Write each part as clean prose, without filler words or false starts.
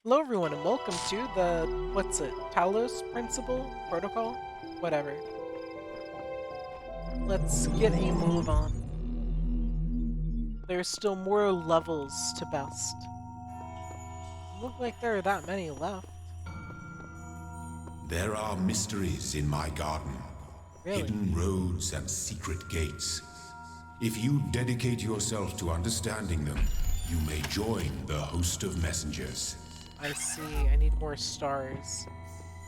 Hello everyone and welcome to the, what's it, Talos Principle? Protocol? Whatever. Let's get a move on. There's still more levels to best. Doesn't look like there are that many left. There are mysteries in my garden, Really. hidden roads and secret gates. If you dedicate yourself to understanding them, you may join the host of messengers. I see, I need more stars.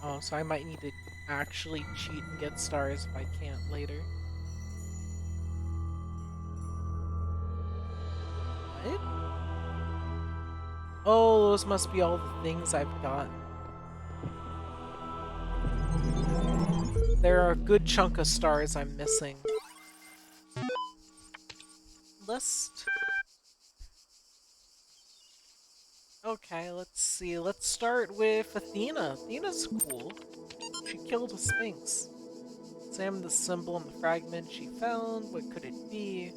Oh, so I might need to actually cheat and get stars if I can't later. What? Oh, those must be all the things I've gotten. There are a good chunk of stars I'm missing. List. Okay, let's see. Let's start with Athena. Athena's cool. She killed a sphinx. Examine the symbol and the fragment she found. What could it be?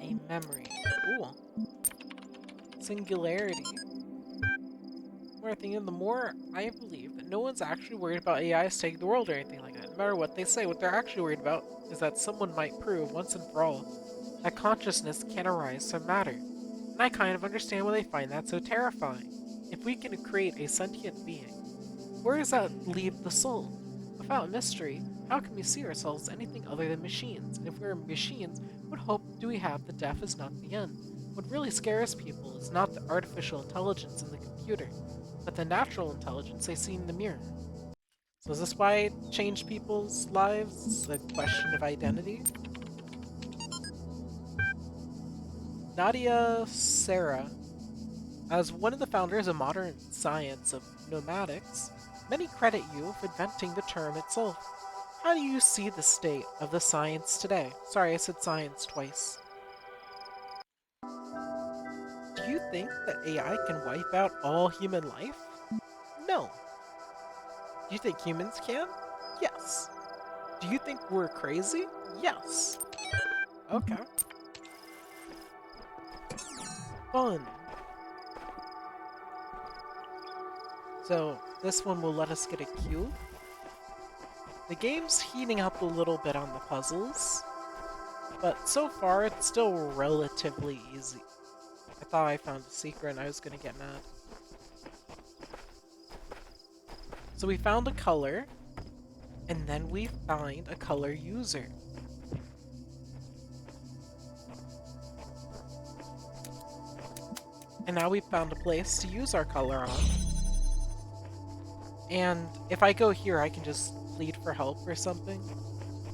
A memory. Cool. Singularity. The more I think of, the more I believe that no one's actually worried about AIs taking the world or anything like that. No matter what they say, what they're actually worried about is that someone might prove once and for all that consciousness can arise from matter. And I kind of understand why they find that so terrifying. If we can create a sentient being, where does that leave the soul? Without mystery, how can we see ourselves as anything other than machines? And if we're machines, what hope do we have that death is not the end? What really scares people is not the artificial intelligence in the computer, but the natural intelligence they see in the mirror. So is this why it changed people's lives? The question of identity? Nadia Serra, as one of the founders of modern science of nomadics, many credit you with inventing the term itself. How do you see the state of the science today? Sorry, I said science twice. Do you think that AI can wipe out all human life? No. Do you think humans can? Yes. Do you think we're crazy? Yes. Okay. Fun. So, this one will let us get a cube. The game's heating up a little bit on the puzzles, but so far it's still relatively easy. I thought I found a secret and I was gonna get mad. So we found a color, and then we find a color user. And now we found a place to use our color on. And if I go here, I can just plead for help or something.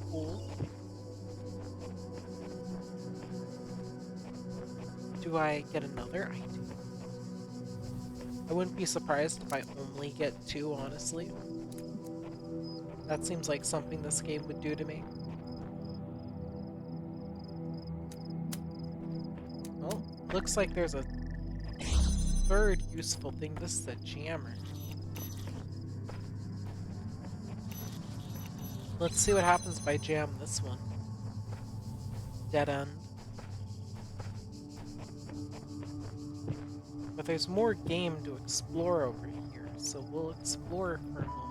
Cool. Do I get another? I do. I wouldn't be surprised if I only get two, honestly. That seems like something this game would do to me. Well, looks like there's a third useful thing. This is a jammer. Let's see what happens if I jam this one. Dead end. But there's more game to explore over here, so we'll explore for a moment.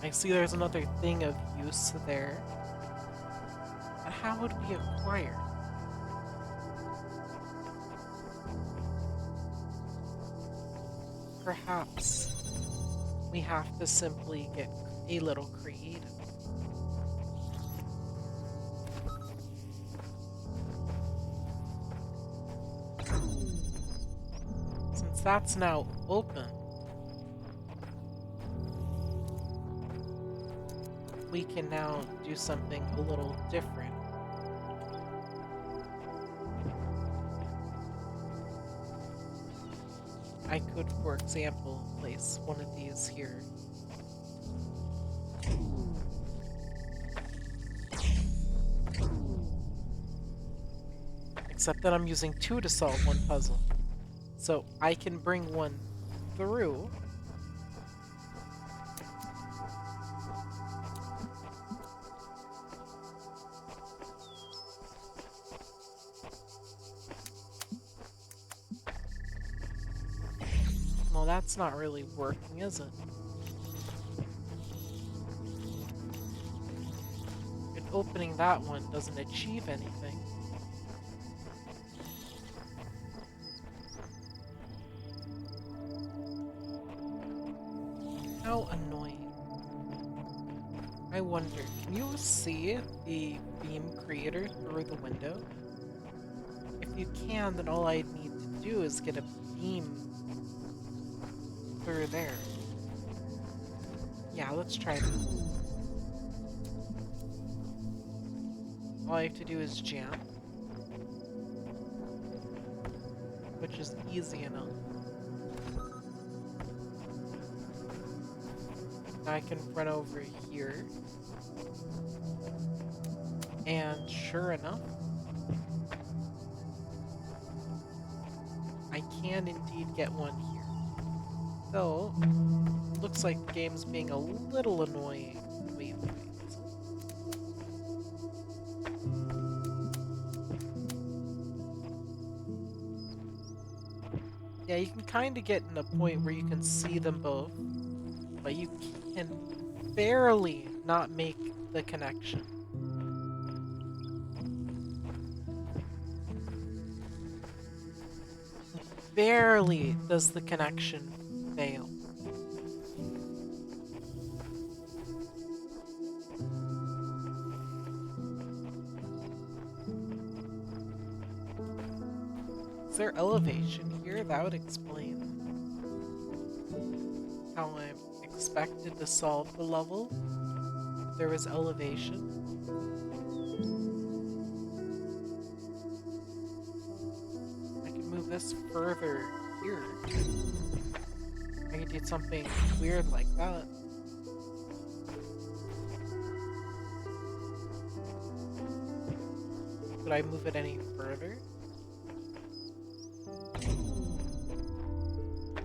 I see there's another thing of use there. But how would we acquire? Perhaps we have to simply get a little creative. Since that's now open, we can now do something a little different. I could, for example, place one of these here. Except that I'm using two to solve one puzzle. So I can bring one through. Well, that's not really working, is it? And opening that one doesn't achieve anything. How annoying. I wonder, can you see the beam creator through the window? If you can, then all I need to do is get a beam through there. Yeah, let's try that. All I have to do is jump, which is easy enough. Now I can run over here. And sure enough, I can indeed get one here. Though, looks like the game's being a little annoying. Wait. Yeah, you can kind of get in a point where you can see them both, but you can barely not make the connection. Barely does the connection fail. Is there elevation here? That would explain how I'm expected to solve the level. If there was elevation. I can move this further here. I could do something weird like that. Could I move it any further?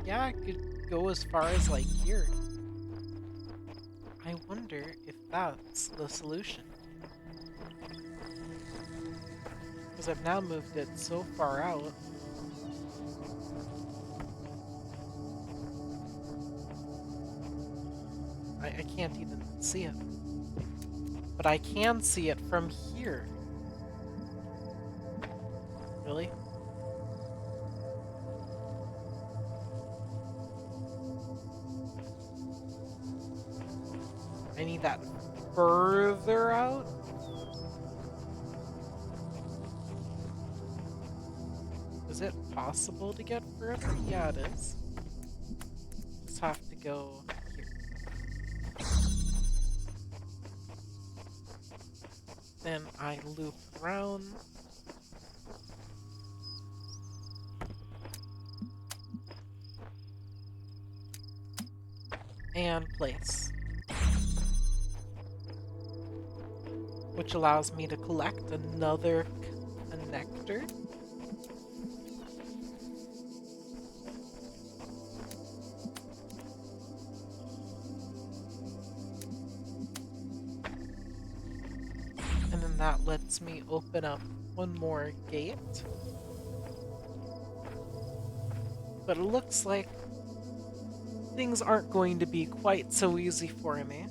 Yeah, I could go as far as like here. I wonder if that's the solution. Because I've now moved it so far out. I can't even see it. But I can see it from here. Really? I need that further out? Is it possible to get further? Yeah, it is. Just have to go here. Then I loop around. And place. Which allows me to collect another connector. And then that lets me open up one more gate. But it looks like things aren't going to be quite so easy for me.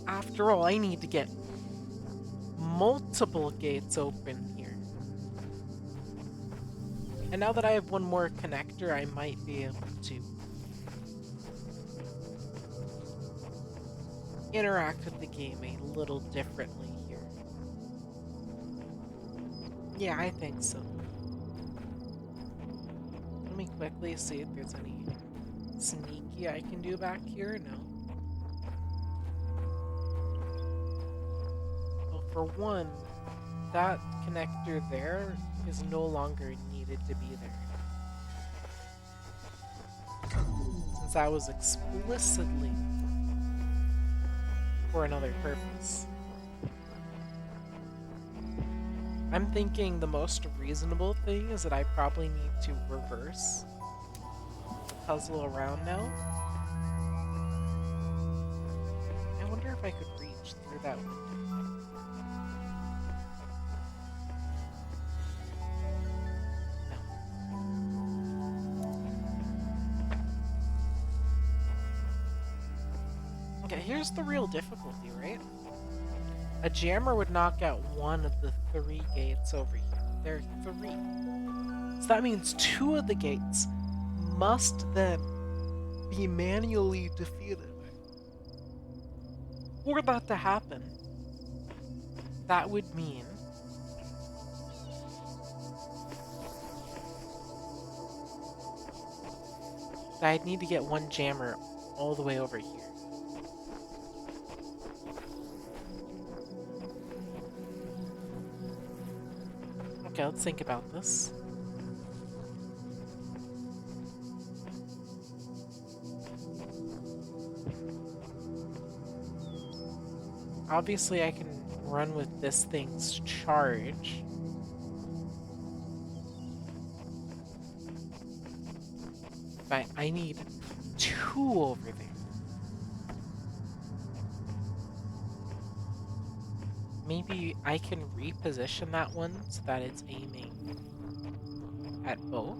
After all, I need to get multiple gates open here. And now that I have one more connector, I might be able to interact with the game a little differently here. Yeah, I think so. Let me quickly see if there's any sneaky I can do back here. No. Well, for one, that connector there is no longer needed to be there. Since that was explicitly for another purpose. I'm thinking the most reasonable thing is that I probably need to reverse the puzzle around now. I wonder if I could reach through that window. No. Okay, here's the real difficulty, right? A jammer would knock out one of the 3 gates over here. There are 3. So that means 2 of the gates must then be manually defeated. For that to happen, that would mean that I'd need to get one jammer all the way over here. Okay, let's think about this. Obviously, I can run with this thing's charge. But I need 2 over there. Maybe I can reposition that one so that it's aiming at both.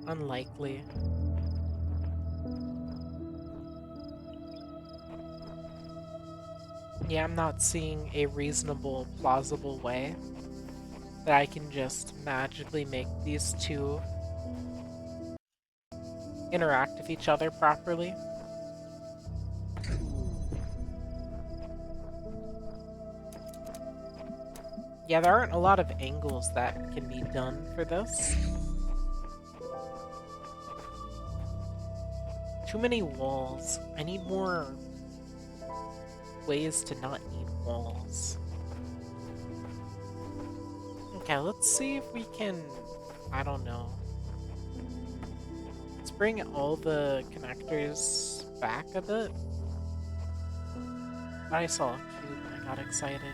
Unlikely. Yeah, I'm not seeing a reasonable, plausible way that I can just magically make these 2 interact with each other properly. Yeah, there aren't a lot of angles that can be done for this. Too many walls. I need more ways to not need walls. Okay, let's see if we can... I don't know. Let's bring all the connectors back a bit. I saw a cube and I got excited.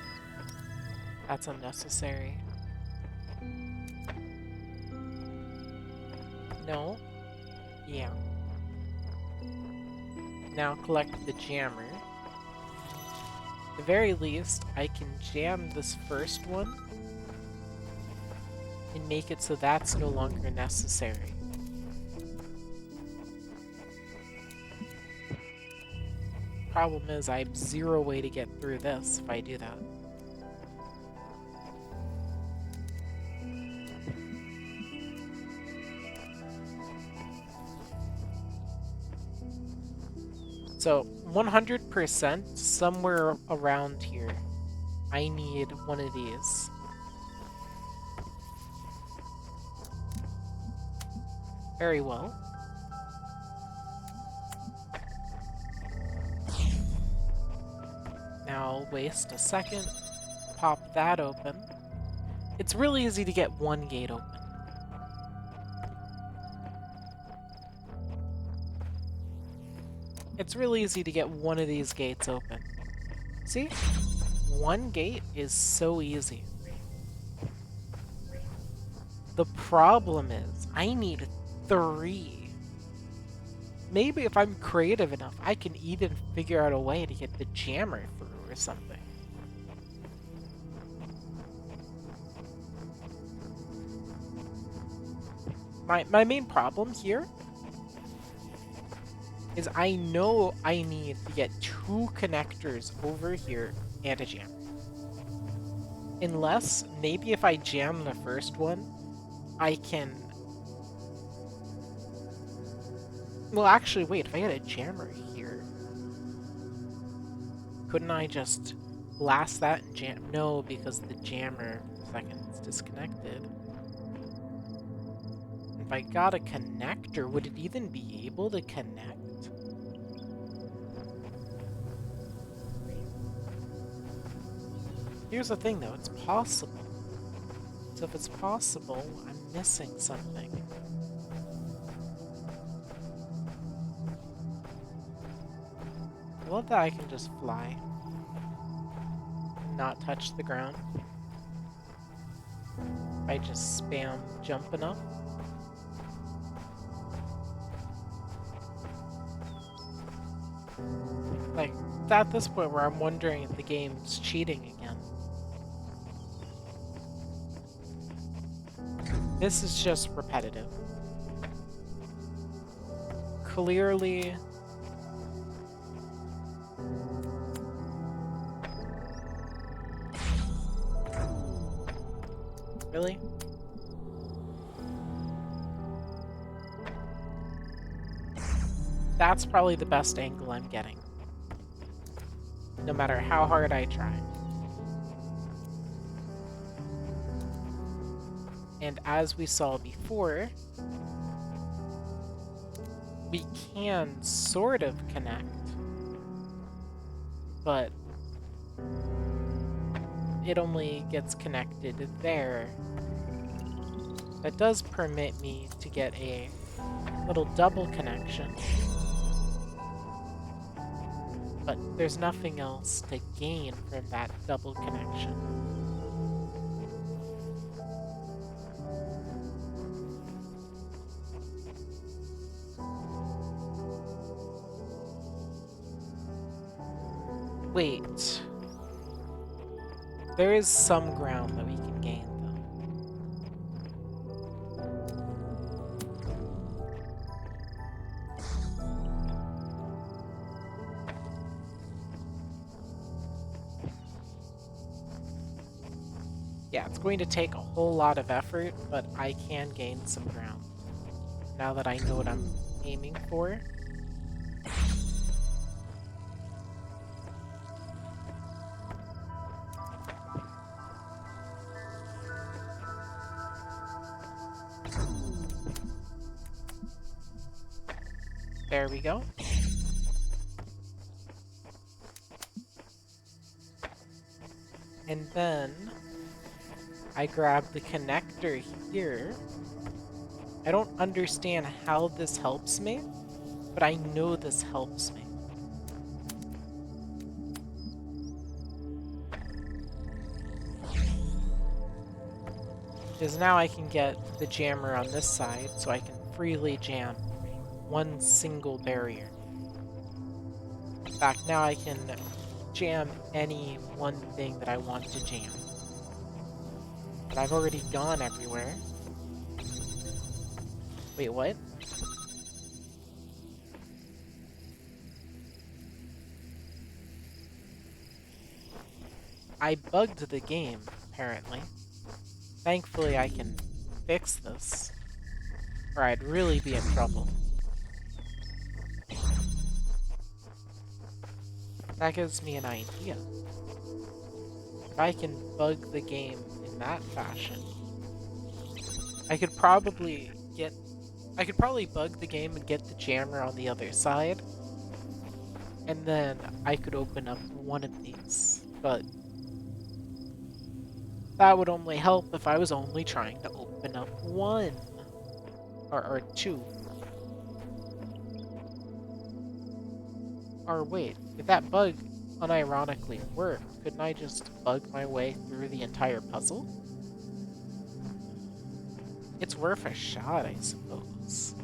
That's unnecessary. No? Yeah. Now collect the jammer. At the very least, I can jam this first one and make it so that's no longer necessary. Problem is, I have 0 way to get through this if I do that. So 100% somewhere around here, I need one of these. Very well. Now I'll waste a second, pop that open. It's really easy to get one gate open. It's really easy to get one of these gates open. See? One gate is so easy. The problem is, I need 3. Maybe if I'm creative enough, I can even figure out a way to get the jammer through or something. My main problem here is I know I need to get 2 connectors over here and a jammer. Unless, maybe if I jam the first one, I can... Well, actually, wait, if I had a jammer here, couldn't I just blast that and jam? No, because the jammer, is disconnected. If I got a connector, would it even be able to connect? Here's the thing, though, it's possible. So if it's possible, I'm missing something. I love that I can just fly and not touch the ground. If I just spam jump enough. Like, at this point where I'm wondering if the game's cheating again. This is just repetitive. Clearly, Really? That's probably the best angle I'm getting, no matter how hard I try. And as we saw before, we can sort of connect, but it only gets connected there. That does permit me to get a little double connection, but there's nothing else to gain from that double connection. Wait. There is some ground that we can gain, though. Yeah, it's going to take a whole lot of effort, but I can gain some ground. Now that I know what I'm aiming for. There we go. And then I grab the connector here. I don't understand how this helps me, but I know this helps me. Because now I can get the jammer on this side, so I can freely jam one single barrier. In fact, now I can jam any one thing that I want to jam. But I've already gone everywhere. Wait, what? I bugged the game, apparently. Thankfully, I can fix this, or I'd really be in trouble. That gives me an idea. If I can bug the game in that fashion, I could probably bug the game and get the jammer on the other side, and then I could open up one of these, but that would only help if I was only trying to open up one, or two. Or wait, if that bug unironically worked, couldn't I just bug my way through the entire puzzle? It's worth a shot, I suppose.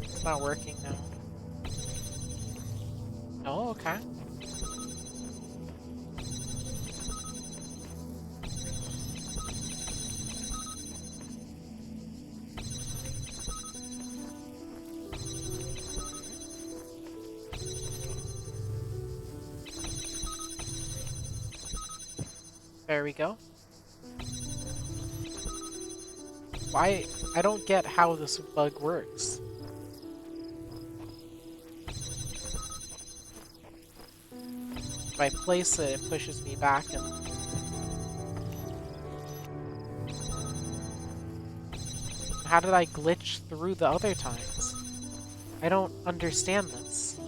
It's not working now. Oh, okay. There we go. Why? I don't get how this bug works. If I place it, it pushes me back and... How did I glitch through the other times? I don't understand this.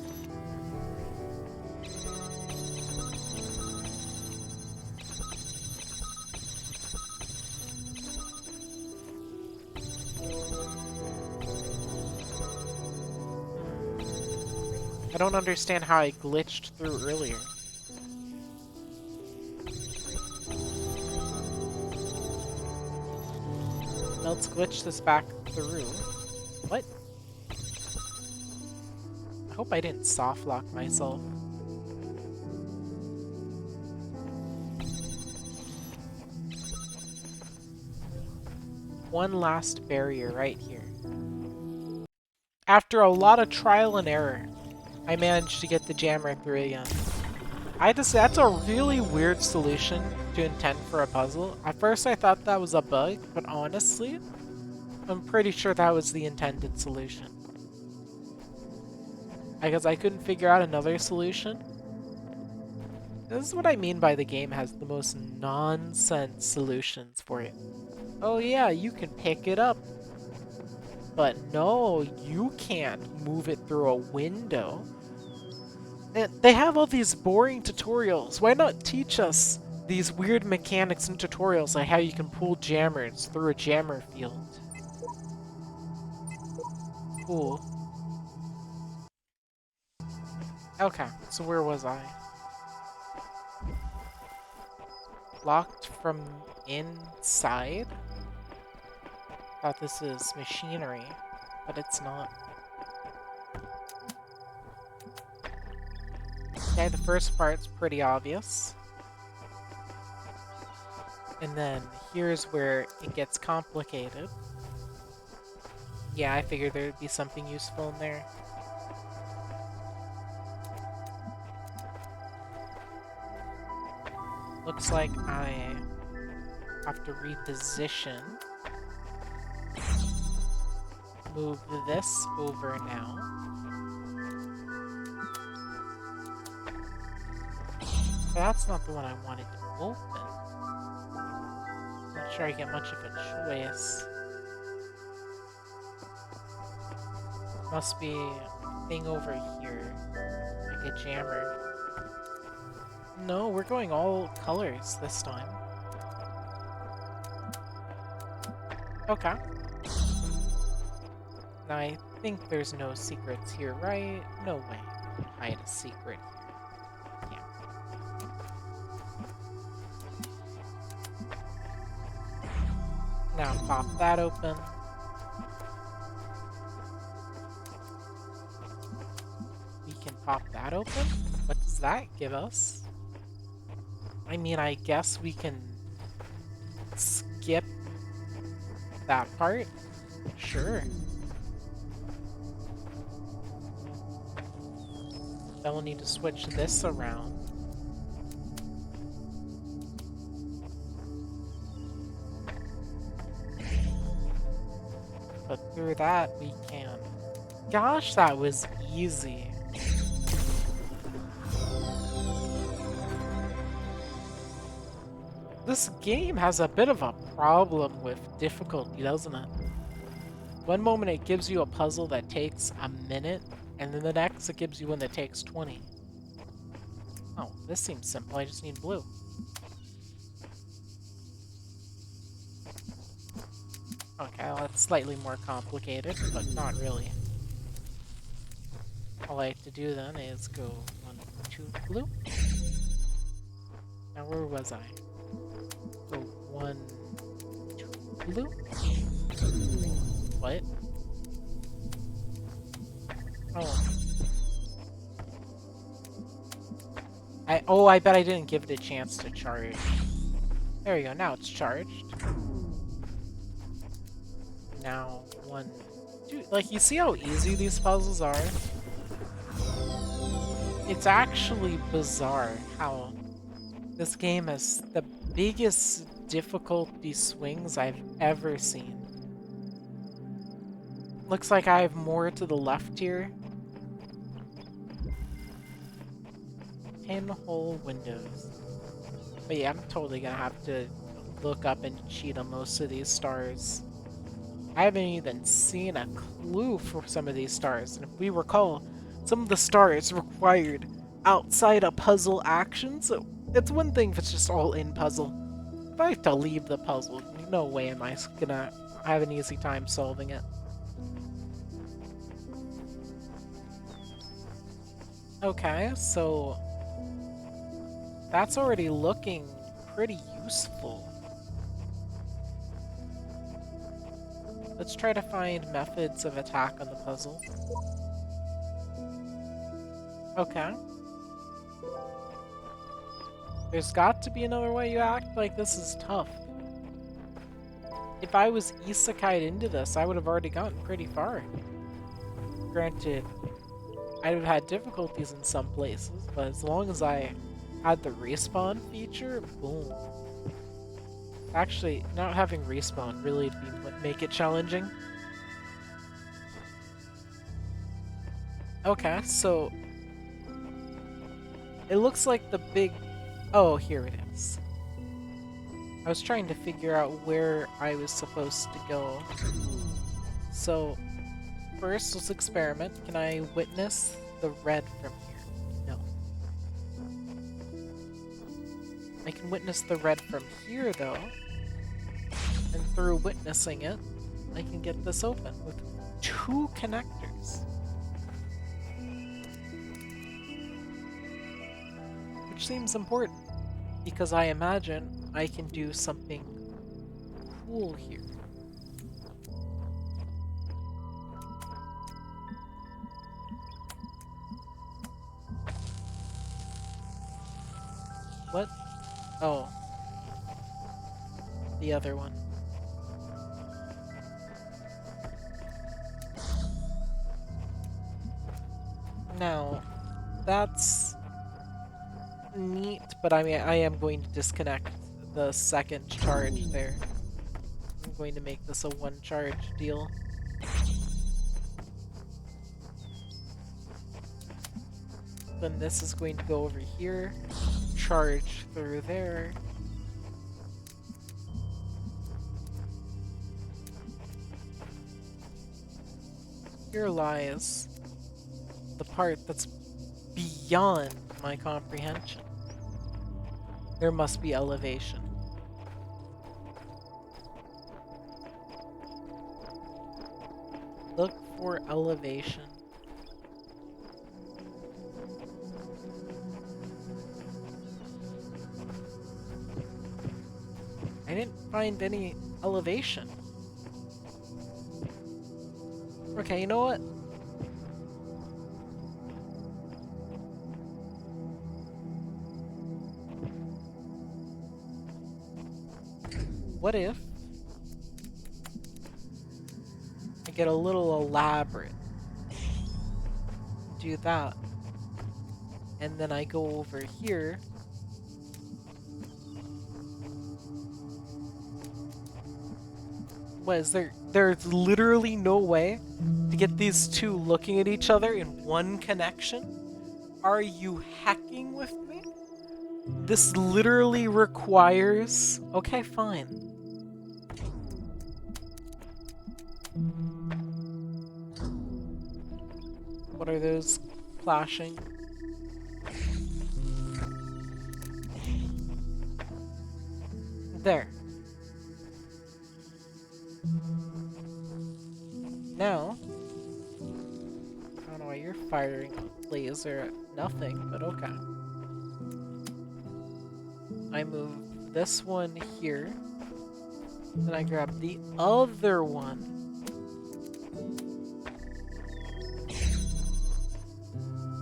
I don't understand how I glitched through earlier. Let's glitch this back through. What? I hope I didn't soft lock myself. One last barrier right here. After a lot of trial and error, I managed to get the jammer through again. I had to say, that's a really weird solution to intend for a puzzle. At first I thought that was a bug, but honestly, I'm pretty sure that was the intended solution. Because I couldn't figure out another solution. This is what I mean by the game has the most nonsense solutions for it. Oh yeah, you can pick it up. But no, you can't move it through a window. And they have all these boring tutorials. Why not teach us these weird mechanics and tutorials like how you can pull jammers through a jammer field? Cool. Okay, so where was I? Locked from inside? Thought this is machinery, but it's not. Okay, the first part's pretty obvious. And then here's where it gets complicated. Yeah, I figured there'd be something useful in there. Looks like I have to reposition. Move this over now. But that's not the one I wanted to open. Not sure I get much of a choice. Must be a thing over here. Like a jammer. No, we're going all colors this time. Okay. Now I think there's no secrets here, right? No way. Hide a secret here. Yeah. Now pop that open. We can pop that open? What does that give us? I mean, I guess we can skip that part? Sure. Then we'll need to switch this around. But through that we can. Gosh, that was easy. This game has a bit of a problem with difficulty, doesn't it? One moment it gives you a puzzle that takes a minute, and then the next it gives you one that takes 20. Oh, this seems simple, I just need blue. Okay, well, that's slightly more complicated, but not really. All I have to do then is go 1, 2, blue. Now where was I? Go 1, 2, blue. What? Oh. I bet I didn't give it a chance to charge. There we go, now it's charged. Now, 1, 2, like, you see how easy these puzzles are? It's actually bizarre how this game has the biggest difficulty swings I've ever seen. Looks like I have more to the left here. Pinhole windows. But yeah, I'm totally gonna have to look up and cheat on most of these stars. I haven't even seen a clue for some of these stars, and if we recall, some of the stars required outside a puzzle action, so it's one thing if it's just all in puzzle. If I have to leave the puzzle, no way am I gonna have an easy time solving it. Okay, so that's already looking pretty useful. Let's try to find methods of attack on the puzzle. Okay. There's got to be another way. You act like this is tough. If I was isekai'd into this, I would have already gotten pretty far. Granted, I'd have had difficulties in some places, but as long as I had the respawn feature, boom. Actually, not having respawn really make it challenging. Okay, so it looks like the big... Oh, here it is. I was trying to figure out where I was supposed to go. So, first, let's experiment. Can I witness the red from here? No. I can witness the red from here, though. And through witnessing it, I can get this open with 2 connectors. Which seems important, because I imagine I can do something cool here. What? Oh. The other one. Now, that's neat, but I mean, I am going to disconnect the second charge there. I'm going to make this a 1 charge deal. Then this is going to go over here, charge through there. Here lies the part that's beyond my comprehension. There must be elevation. Look for elevation. I didn't find any elevation. Okay, you know what? What if I get a little elaborate? Do that. And then I go over here. What is there? There's literally no way to get these 2 looking at each other in one connection? Are you hacking with me? This literally requires... Okay, fine. What are those flashing? There. Now, I don't know why you're firing a laser at nothing, but okay. I move this one here, then I grab the other one.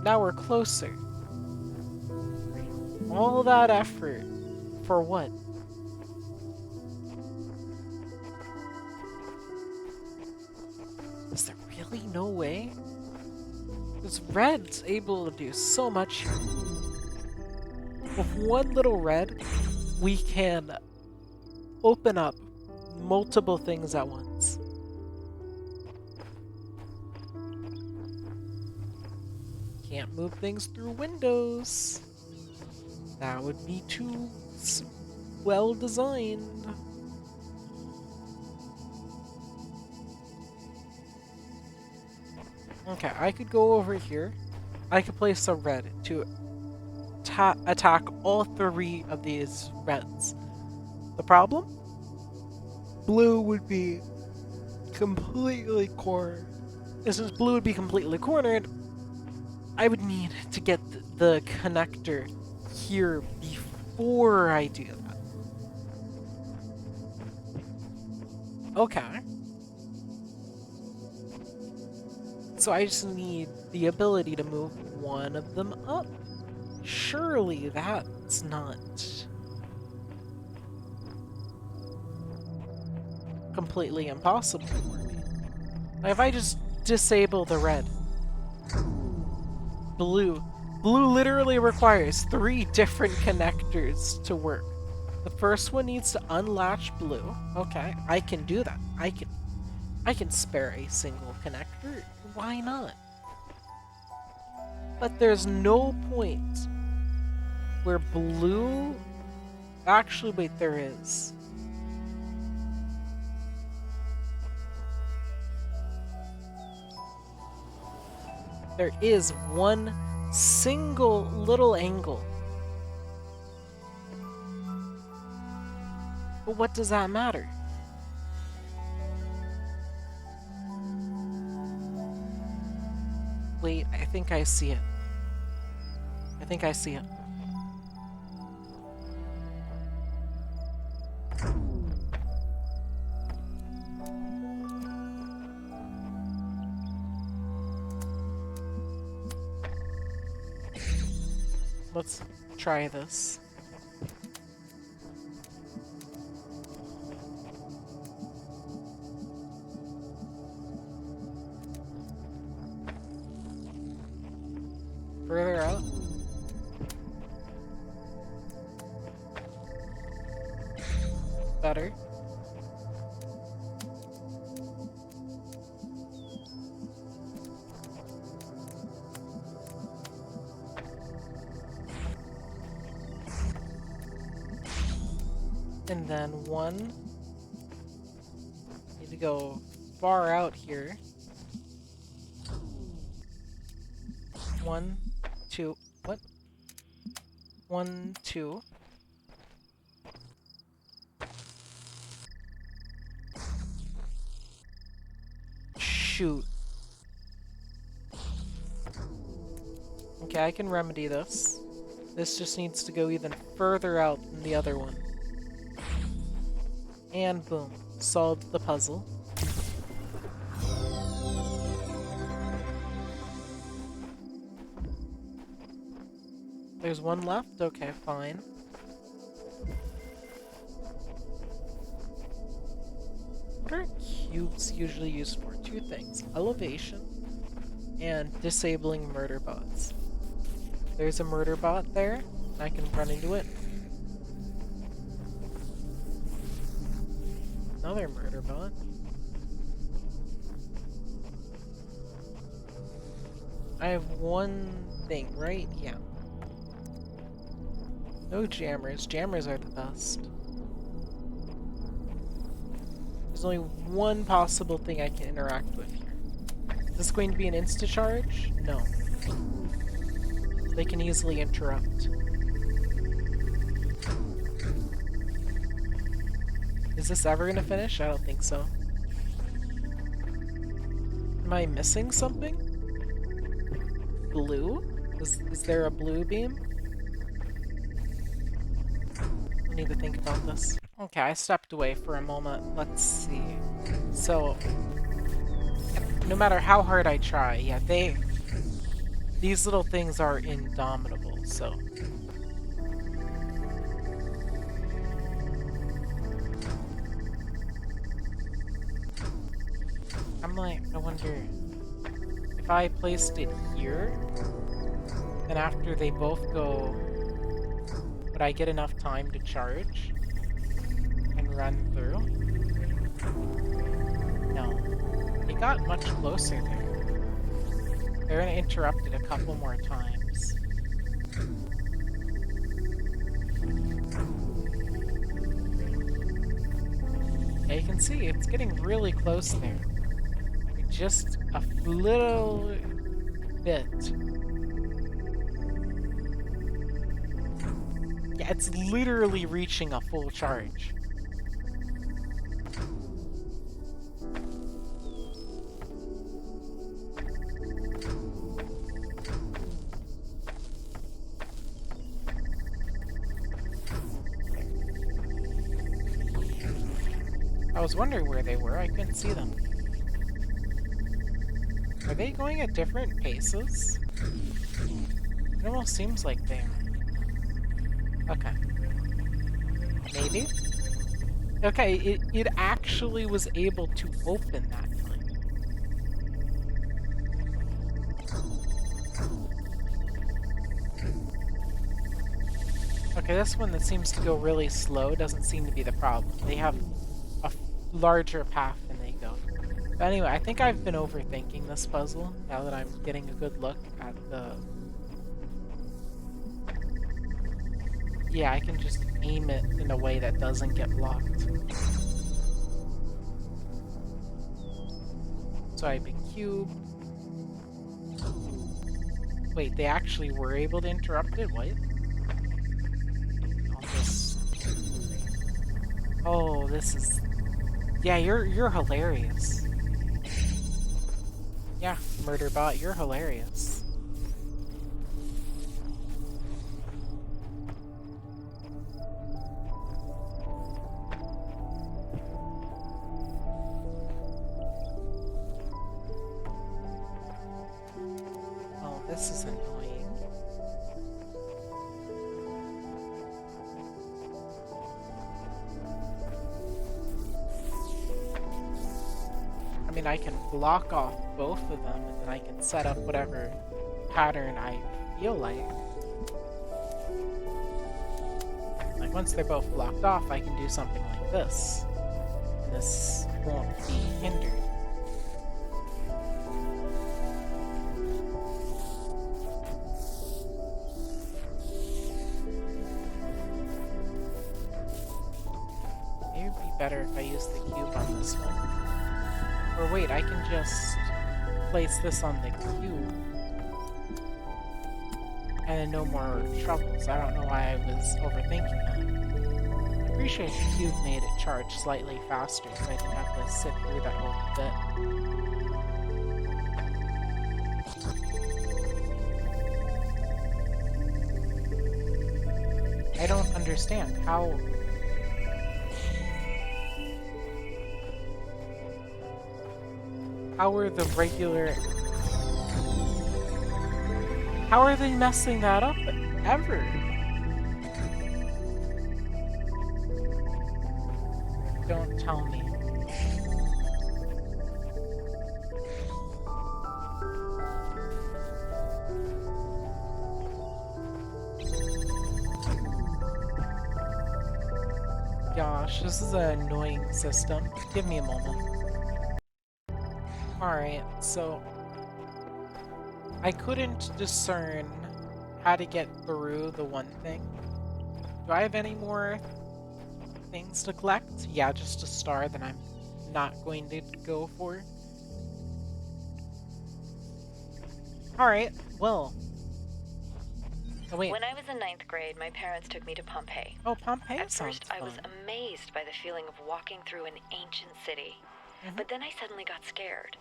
Now we're closer. All that effort, for what? Is there really no way? Because red's able to do so much here. With one little red, we can open up multiple things at once. Can't move things through windows. That would be too well designed. Okay, I could go over here. I could place a red to attack all 3 of these reds. The problem? Blue would be completely cornered. And since blue would be completely cornered, I would need to get the connector here before I do that. Okay. So I just need the ability to move one of them up. Surely that's not completely impossible for me. Like if I just disable the red. blue. Blue literally requires 3 different connectors to work. The first one needs to unlatch blue. Okay, I can do that. I can spare a single connector. Why not? But there's no point where blue... Actually, wait, there is. There is one single little angle. But what does that matter? Wait, I think I see it. I think I see it. Let's try this. Further out. Better. And then one. Need to go far out here. 1, 2. What? 1, 2. Shoot. Okay, I can remedy this. This just needs to go even further out than the other one. And boom, solved the puzzle. There's one left? Okay, fine. What are cubes usually used for? 2 things. Elevation and disabling murder bots. There's a murder bot there. I can run into it. Another murder bot. I have one thing, right? Yeah. No jammers. Jammers are the best. There's only one possible thing I can interact with here. Is this going to be an insta-charge? No. They can easily interrupt. Is this ever gonna finish? I don't think so. Am I missing something? Blue? Is there a blue beam? I need to think about this. Okay, I stepped away for a moment. Let's see. So, no matter how hard I try, yeah, these little things are indomitable, so. I'm like, I wonder if I placed it here, then after they both go, would I get enough time to charge and run through? No. It got much closer there. They're gonna interrupt it a couple more times. Yeah, you can see it's getting really close there. Just a little bit. Yeah, it's literally reaching a full charge. I was wondering where they were. I couldn't see them. Are they going at different paces? It almost seems like they are. Okay. Maybe? Okay, it actually was able to open that time. Okay, this one that seems to go really slow doesn't seem to be the problem. They have a larger path than they go. But anyway, I think I've been overthinking this puzzle now that I'm getting a good look at the... Yeah, I can just aim it in a way that doesn't get blocked. So I have a cube. Wait, they actually were able to interrupt it? What? I'll just... Oh, this is... Yeah, you're hilarious. Yeah, Murderbot, you're hilarious. Oh, this is annoying. I mean, I can block off both of them, and then I can set up whatever pattern I feel like. Like, once they're both blocked off, I can do something like this. And this won't be hindered. Maybe it'd be better if I use the cube on this one. Or wait, I can just place this on the cube. And then no more troubles. I don't know why I was overthinking that. I appreciate the cube made it charge slightly faster, so I didn't have to sit through that whole bit. I don't understand how... How are the regular... How are they messing that up ever? Don't tell me. Gosh, this is an annoying system. Give me a moment. Alright, so... I couldn't discern how to get through the one thing. Do I have any more things to collect? Yeah, just a star that I'm not going to go for. Alright, well. Oh, wait. When I was in 9th grade, my parents took me to Pompeii. Oh, Pompeii At sounds first, I was fun. amazed by the feeling of walking through an ancient city. But then I suddenly got scared.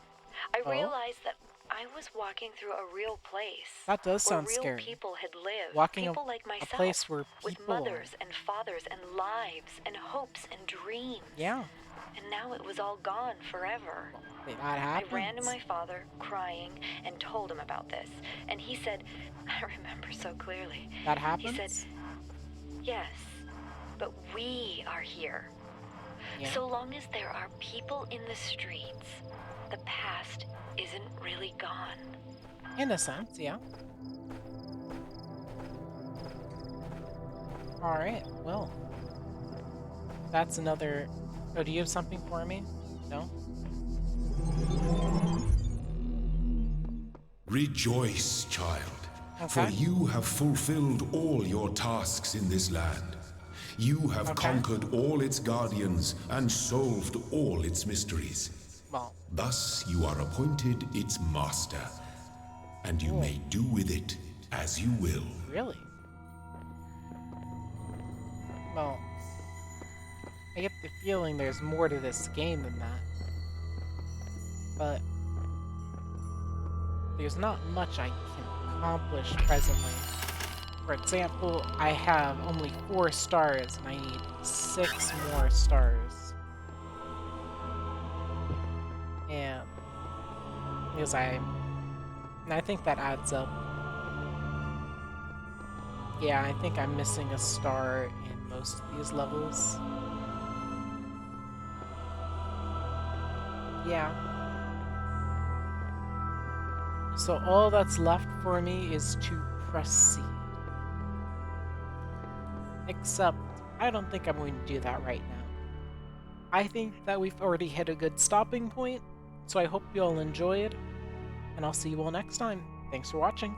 I Oh? realized that I was walking through a real place. That does where sound real scary. people had lived. Walking people like a myself. place where with people mothers are. and fathers and lives and hopes and dreams. Yeah. And now it was all gone forever. Wait, that happens? I ran to my father, crying, and told him about this. And he said, I remember so clearly. That happens? He said, yes, but we are here. Yeah. So long as there are people in the streets, the past isn't really gone. In a sense, yeah. Alright, well. That's another... Oh, do you have something for me? No? Rejoice, child, for Okay. you have fulfilled all your tasks in this land. You have conquered all its guardians and solved all its mysteries. Well, Thus you are appointed its master, and you may do with it as you will. really? Well, I get the feeling there's more to this game than that. But there's not much I can accomplish presently. For example, I have only 4 stars and I need 6 more stars. And because I think that adds up. Yeah, I think I'm missing a star in most of these levels. Yeah. So all that's left for me is to proceed. Except, I don't think I'm going to do that right now. I think that we've already hit a good stopping point, so I hope you all enjoyed, and I'll see you all next time. Thanks for watching.